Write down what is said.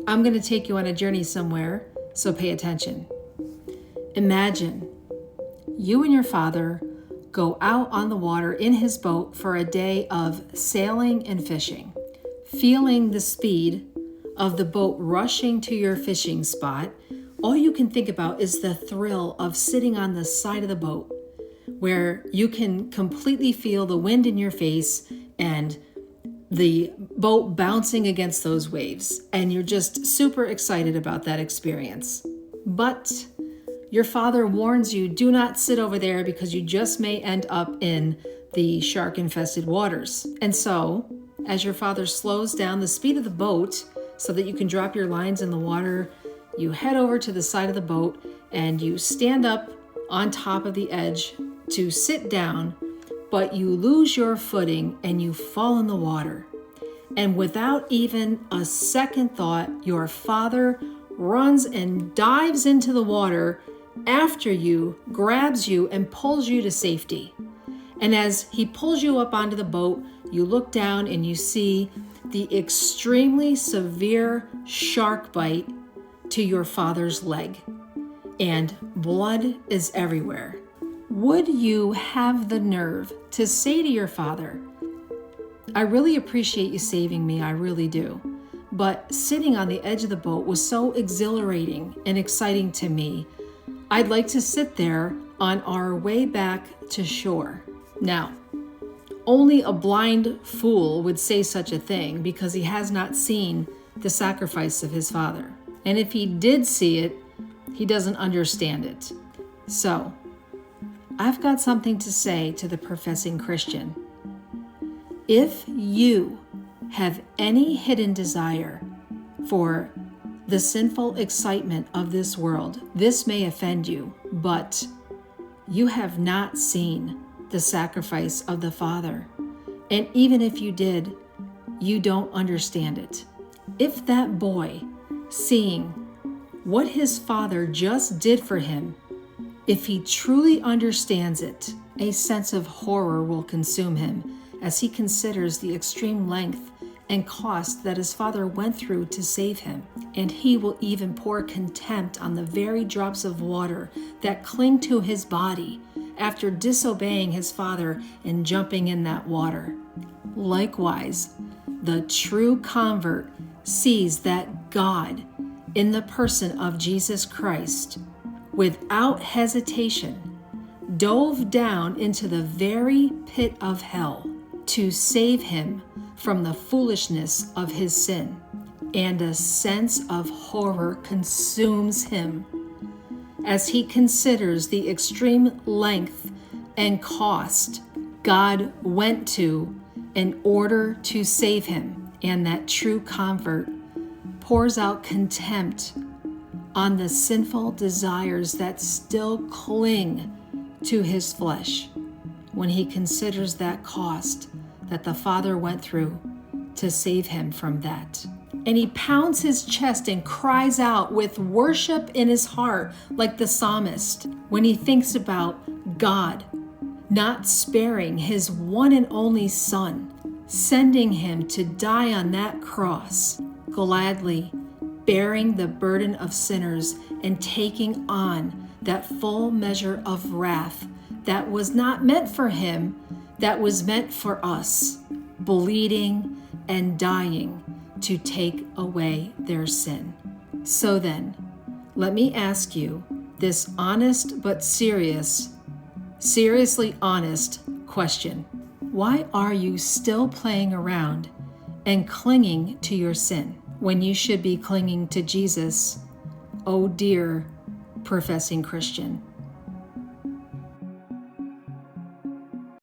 I'm going to take you on a journey somewhere, so pay attention. Imagine you and your father go out on the water in his boat for a day of sailing and fishing, feeling the speed of the boat rushing to your fishing spot. All you can think about is the thrill of sitting on the side of the boat where you can completely feel the wind in your face and the boat bouncing against those waves, and you're just super excited about that experience. But your father warns you, do not sit over there because you just may end up in the shark-infested waters. And so, as your father slows down the speed of the boat so that you can drop your lines in the water, you head over to the side of the boat and you stand up on top of the edge to sit down, but you lose your footing and you fall in the water. And without even a second thought, your father runs and dives into the water after you, grabs you, and pulls you to safety. And as he pulls you up onto the boat, you look down and you see the extremely severe shark bite to your father's leg, and blood is everywhere. Would you have the nerve to say to your father, I really appreciate you saving me, I really do, but sitting on the edge of the boat was so exhilarating and exciting to me. I'd like to sit there on our way back to shore. Now, only a blind fool would say such a thing because he has not seen the sacrifice of his father. And if he did see it, he doesn't understand it. So, I've got something to say to the professing Christian. If you have any hidden desire for the sinful excitement of this world, this may offend you, but you have not seen the sacrifice of the Father. And even if you did, you don't understand it. If that boy, seeing what his father just did for him, if he truly understands it, a sense of horror will consume him as he considers the extreme length and cost that his father went through to save him. And he will even pour contempt on the very drops of water that cling to his body after disobeying his father and jumping in that water. Likewise, the true convert sees that God, in the person of Jesus Christ, without hesitation, dove down into the very pit of hell to save him from the foolishness of his sin, and a sense of horror consumes him as he considers the extreme length and cost God went to in order to save him. And that true convert pours out contempt on the sinful desires that still cling to his flesh when he considers that cost that the Father went through to save him from that. And he pounds his chest and cries out with worship in his heart, like the psalmist, when he thinks about God not sparing his one and only Son, sending him to die on that cross, gladly bearing the burden of sinners and taking on that full measure of wrath that was not meant for him, that was meant for us, bleeding and dying to take away their sin. So then, let me ask you this honest but seriously honest question. Why are you still playing around and clinging to your sin when you should be clinging to Jesus, oh dear professing Christian?